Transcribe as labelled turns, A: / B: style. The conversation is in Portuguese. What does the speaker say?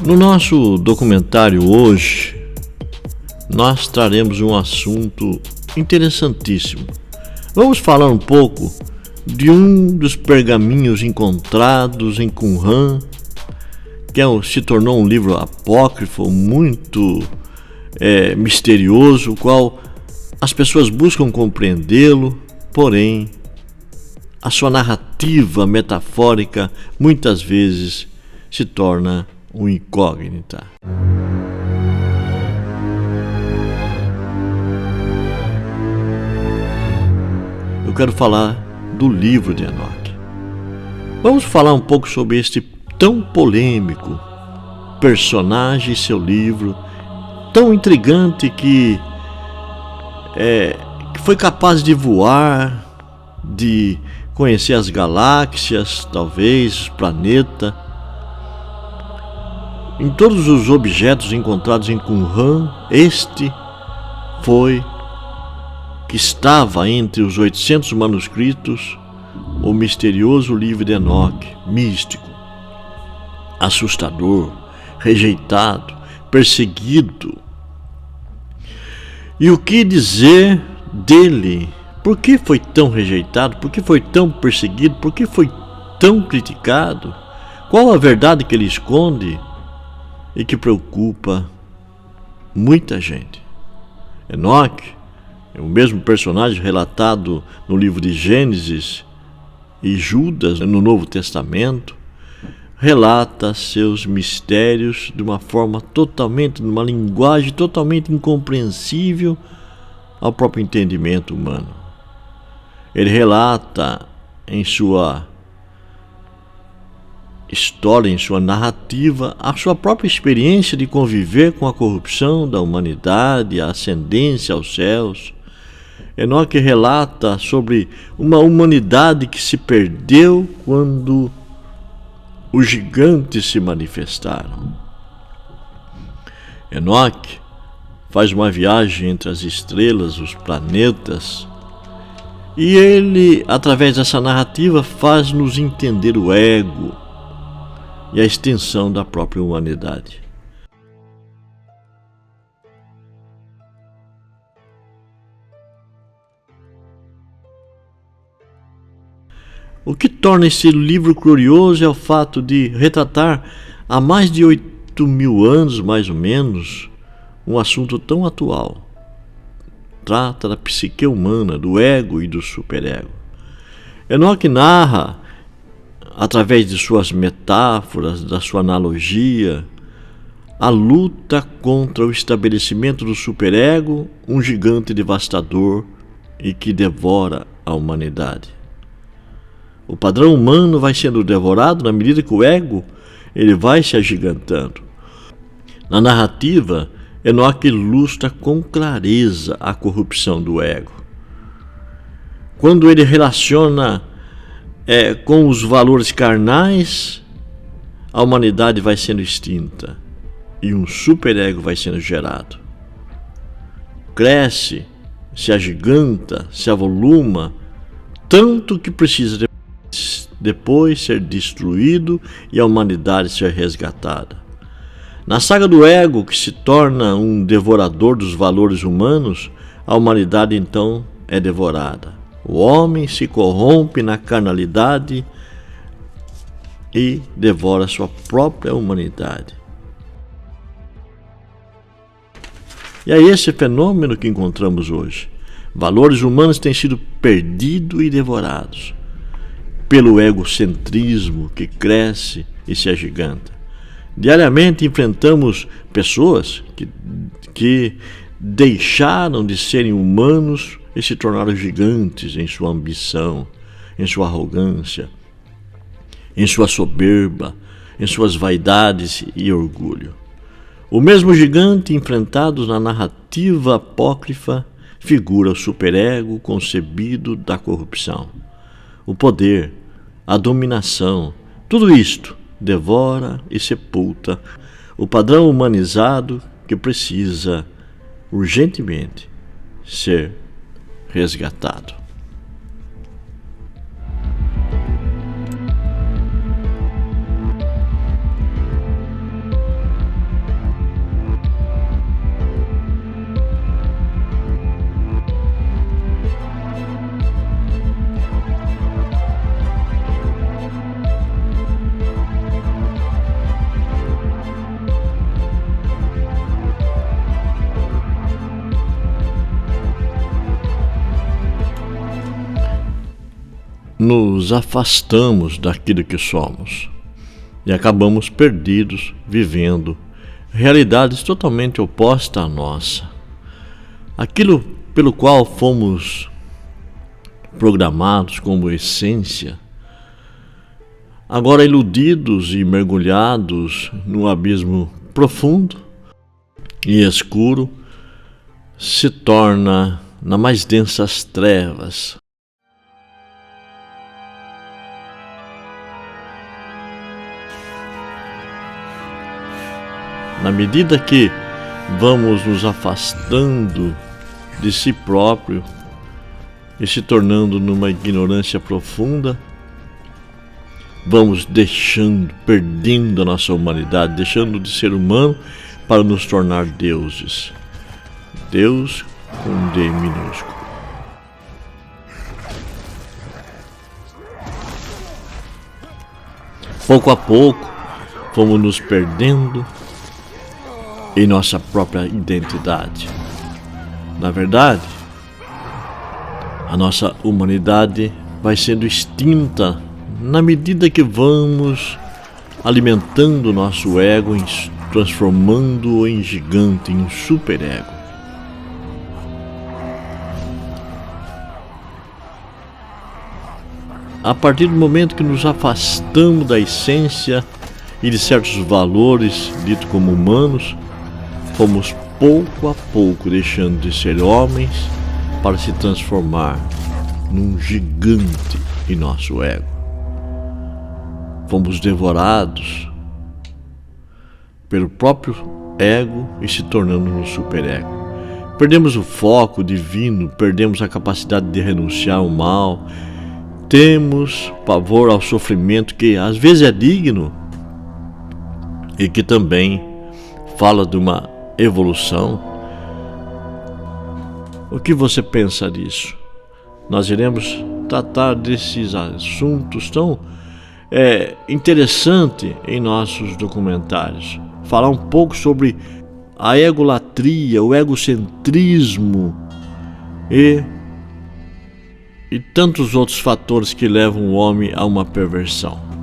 A: No nosso documentário hoje, nós traremos um assunto interessantíssimo. Vamos falar um pouco de um dos pergaminhos encontrados em Qumran, que se tornou um livro apócrifo muito misterioso, o qual as pessoas buscam compreendê-lo, porém a sua narrativa metafórica muitas vezes se torna uma incógnita. Eu quero falar do livro de Enoque. Vamos falar um pouco sobre este tão polêmico personagem e seu livro, tão intrigante que foi capaz de voar, de conhecer as galáxias, talvez, os planetas. Em todos os objetos encontrados em Qumran, este foi que estava entre os 800 manuscritos, o misterioso livro de Enoque, místico, assustador, rejeitado, perseguido. E o que dizer dele? Por que foi tão rejeitado? Por que foi tão perseguido? Por que foi tão criticado? Qual a verdade que ele esconde e que preocupa muita gente? Enoque é o mesmo personagem relatado no livro de Gênesis e Judas no Novo Testamento, relata seus mistérios de uma forma numa linguagem totalmente incompreensível ao próprio entendimento humano. Ele relata em sua história, em sua narrativa, a sua própria experiência de conviver com a corrupção da humanidade, a ascendência aos céus. Enoque relata sobre uma humanidade que se perdeu quando os gigantes se manifestaram. Enoque faz uma viagem entre as estrelas, os planetas, e ele, através dessa narrativa, faz-nos entender o ego e a extensão da própria humanidade. O que torna esse livro curioso é o fato de retratar há mais de 8.000 anos, mais ou menos, um assunto tão atual. Trata da psique humana, do ego e do superego. Enoque narra, através de suas metáforas, da sua analogia, a luta contra o estabelecimento do superego, um gigante devastador e que devora a humanidade. O padrão humano vai sendo devorado na medida que o ego ele vai se agigantando. Na narrativa, Enoque ilustra com clareza a corrupção do ego. Quando ele relaciona com os valores carnais, a humanidade vai sendo extinta e um superego vai sendo gerado. Cresce, se agiganta, se avoluma, tanto que precisa depois ser destruído e a humanidade ser resgatada. Na saga do ego, que se torna um devorador dos valores humanos, a humanidade então é devorada. O homem se corrompe na carnalidade e devora sua própria humanidade. E é esse fenômeno que encontramos hoje. Valores humanos têm sido perdidos e devorados pelo egocentrismo que cresce e se agiganta. Diariamente enfrentamos pessoas que deixaram de serem humanos e se tornaram gigantes em sua ambição, em sua arrogância, em sua soberba, em suas vaidades e orgulho. O mesmo gigante enfrentado na narrativa apócrifa figura o superego concebido da corrupção. O poder, a dominação, tudo isto devora e sepulta o padrão humanizado que precisa urgentemente ser resgatado. nos afastamos daquilo que somos e acabamos perdidos, vivendo realidades totalmente opostas à nossa. Aquilo pelo qual fomos programados como essência, agora iludidos e mergulhados num abismo profundo e escuro, se torna nas mais densas trevas. Na medida que vamos nos afastando de si próprio e se tornando numa ignorância profunda, vamos perdendo a nossa humanidade, deixando de ser humano para nos tornar deuses. Deus com D minúsculo. Pouco a pouco, fomos nos perdendo em nossa própria identidade. Na verdade, a nossa humanidade vai sendo extinta na medida que vamos alimentando o nosso ego, transformando-o em gigante, em superego. A partir do momento que nos afastamos da essência e de certos valores ditos como humanos, fomos pouco a pouco deixando de ser homens para se transformar num gigante em nosso ego. Fomos devorados pelo próprio ego e se tornando um superego. Perdemos o foco divino, perdemos a capacidade de renunciar ao mal, temos pavor ao sofrimento que às vezes é digno e que também fala de uma evolução. O que você pensa disso? Nós iremos tratar desses assuntos tão interessantes em nossos documentários. Falar um pouco sobre a egolatria, o egocentrismo e tantos outros fatores que levam o homem a uma perversão.